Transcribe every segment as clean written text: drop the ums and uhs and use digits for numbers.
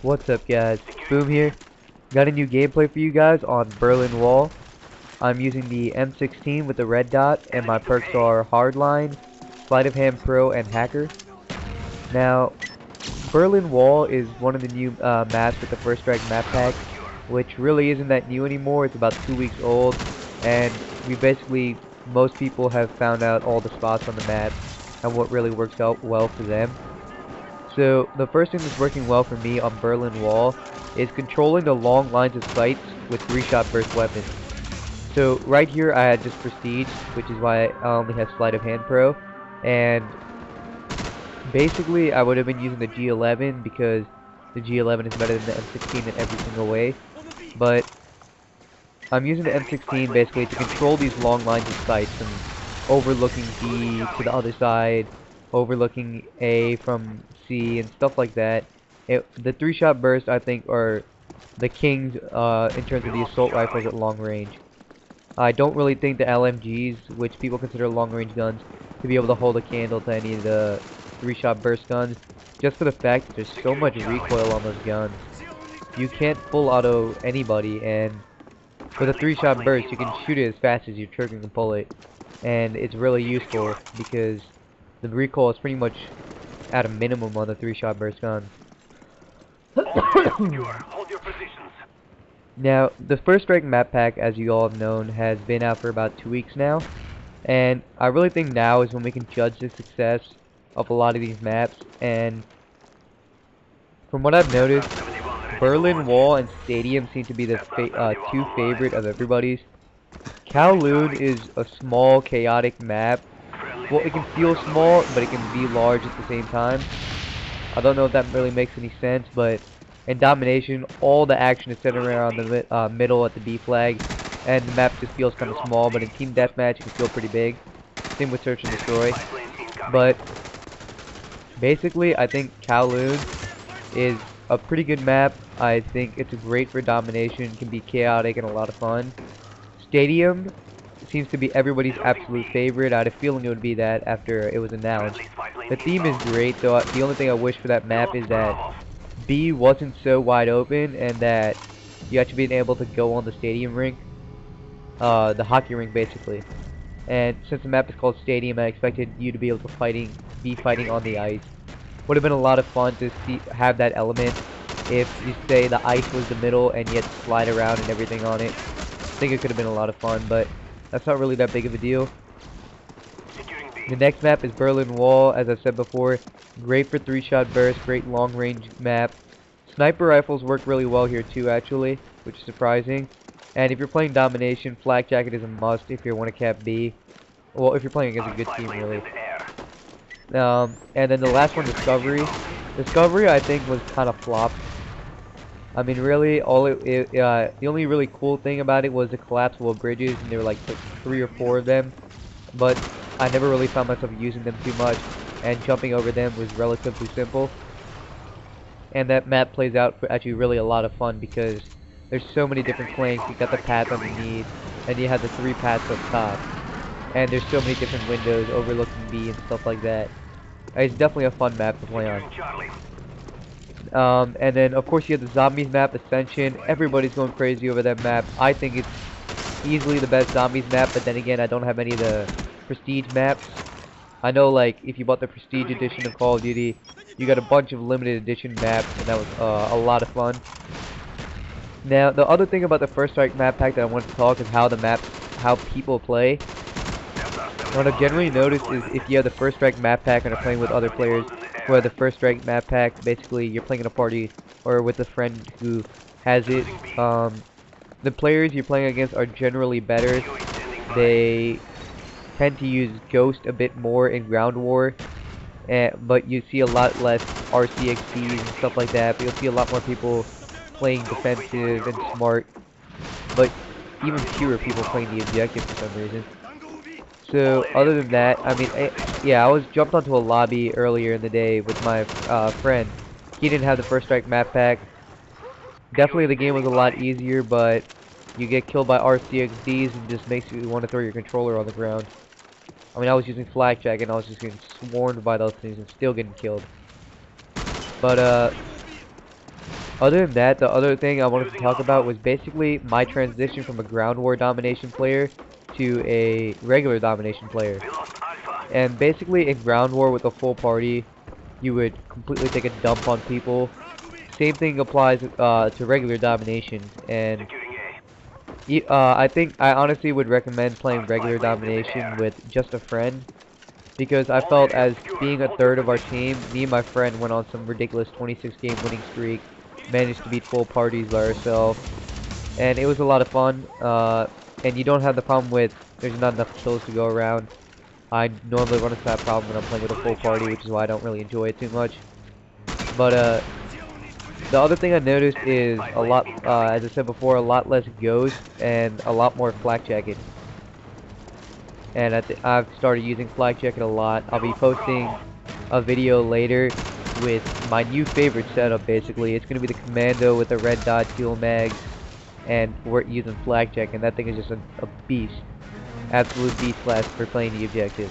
What's up, guys? Boom here. Got a new gameplay for you guys on Berlin Wall. I'm using the M16 with the red dot, and my perks are Hardline, Sleight of Hand Pro, and Hacker. Now, Berlin Wall is one of the new maps with the First Strike map pack, which really isn't that new anymore. It's about 2 weeks old, and most people have found out all the spots on the map and what really works out well for them. So the first thing that's working well for me on Berlin Wall is controlling the long lines of sights with 3-shot burst weapons. So right here I had just Prestige, which is why I only have Sleight of Hand Pro, and basically I would have been using the G11 because the G11 is better than the M16 in every single way, but I'm using the M16 basically to control these long lines of sights and overlooking B to the other side, overlooking A from C and stuff like that. The 3-shot burst I think are the kings in terms of the assault rifles at long range. I don't really think the LMGs, which people consider long range guns, to be able to hold a candle to any of the 3-shot burst guns, just for the fact that there's so much recoil on those guns. You can't full auto anybody, and with a 3-shot burst you can shoot it as fast as you're triggering the bullet, and it's really useful because the recoil is pretty much at a minimum on the 3-shot burst guns. Now, the First Strike map pack, as you all have known, has been out for about 2 weeks now, and I really think now is when we can judge the success of a lot of these maps. And from what I've noticed, Berlin Wall and Stadium seem to be the two favorite of everybody's. Kowloon is a small, chaotic map. Well, it can feel small, but it can be large at the same time. I don't know if that really makes any sense, but in Domination, all the action is centered around the middle at the B flag, and the map just feels kind of small, but in Team Deathmatch, it can feel pretty big. Same with Search and Destroy. But basically, I think Kowloon is a pretty good map. I think it's great for Domination, can be chaotic and a lot of fun. Stadium seems to be everybody's absolute favorite. I had a feeling it would be that after it was announced. The theme is great, though. The only thing I wish for that map is that B wasn't so wide open and that you actually being able to go on the stadium rink, the hockey rink basically. And since the map is called Stadium, I expected you to be able to be fighting on the ice. Would have been a lot of fun to have that element if you say the ice was the middle and you had to slide around and everything on it. I think it could have been a lot of fun, but that's not really that big of a deal. The next map is Berlin Wall, as I've said before. Great for 3-shot burst, great long range map. Sniper rifles work really well here too, actually, which is surprising. And if you're playing Domination, Flak Jacket is a must if you want to cap B. Well, if you're playing against a good team, really. And then the last one, Discovery. Discovery, I think, was kind of flopped. I mean, really, the only really cool thing about it was the collapsible bridges, and there were like 3 or 4 of them. But I never really found myself using them too much, and jumping over them was relatively simple. And that map plays out for actually really a lot of fun because there's so many different flanks. You got the path underneath, and you have the 3 paths up top. And there's so many different windows overlooking B and stuff like that. It's definitely a fun map to play on. And then of course you have the Zombies map, Ascension. Everybody's going crazy over that map. I think it's easily the best Zombies map, but then again I don't have any of the Prestige maps. I know, like, if you bought the Prestige edition of Call of Duty, you got a bunch of limited edition maps, and that was a lot of fun. Now, the other thing about the First Strike map pack that I wanted to talk is how people play. What I've generally noticed is if you have the First Strike map pack and are playing with other players who have the First Strike map pack, basically you're playing in a party or with a friend who has it, the players you're playing against are generally better. They tend to use Ghost a bit more in Ground War, but you see a lot less RCXDs and stuff like that, but you'll see a lot more people playing defensive and smart, but even fewer people playing the objective for some reason. So other than that, I mean, yeah, I was jumped onto a lobby earlier in the day with my friend. He didn't have the First Strike map pack. Definitely the game was a lot easier, but you get killed by RCXDs and just makes you want to throw your controller on the ground. I mean, I was using Flak Jacket and I was just getting swarmed by those things and still getting killed. But Other than that, the other thing I wanted to talk about was basically my transition from a ground war domination player to a regular domination player. And basically in ground war with a full party, you would completely take a dump on people. Same thing applies to regular domination, and I honestly would recommend playing regular domination with just a friend, because I felt as being a third of our team, me and my friend went on some ridiculous 26 game winning streak, managed to beat full parties by ourselves, and it was a lot of fun. And you don't have the problem with there's not enough kills to go around. I normally run into that problem when I'm playing with a full party, which is why I don't really enjoy it too much. But the other thing I noticed is a lot, as I said before, a lot less ghost and a lot more flak jacket. And I've started using flak jacket a lot. I'll be posting a video later with my new favorite setup. Basically, it's gonna be the commando with the red dot dual mags, and we're using flak jacket. And that thing is just a beast, absolute beast class for playing the objective.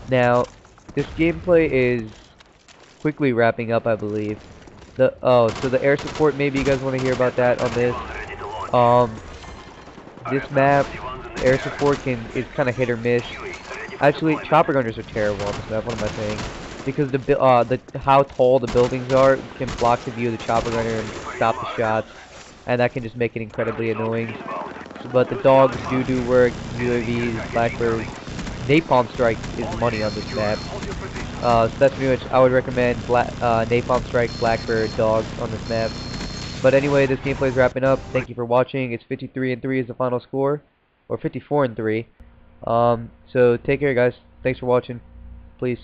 Now, this gameplay is quickly wrapping up, I believe. So the air support, maybe you guys want to hear about that on this. This map, air support is kind of hit or miss. Actually, chopper gunners are terrible on this map. What am I saying? Because how tall the buildings are can block the view of the chopper gunner and stop the shots, and that can just make it incredibly annoying. But the dogs do work. UAVs, Blackbirds, Napalm Strike is money on this map. So that's pretty much, I would recommend Napalm Strike, Blackbird, Dogs on this map. But anyway, this gameplay is wrapping up. Thank you for watching. It's 53-3 is the final score, or 54-3. So take care, guys. Thanks for watching. Please.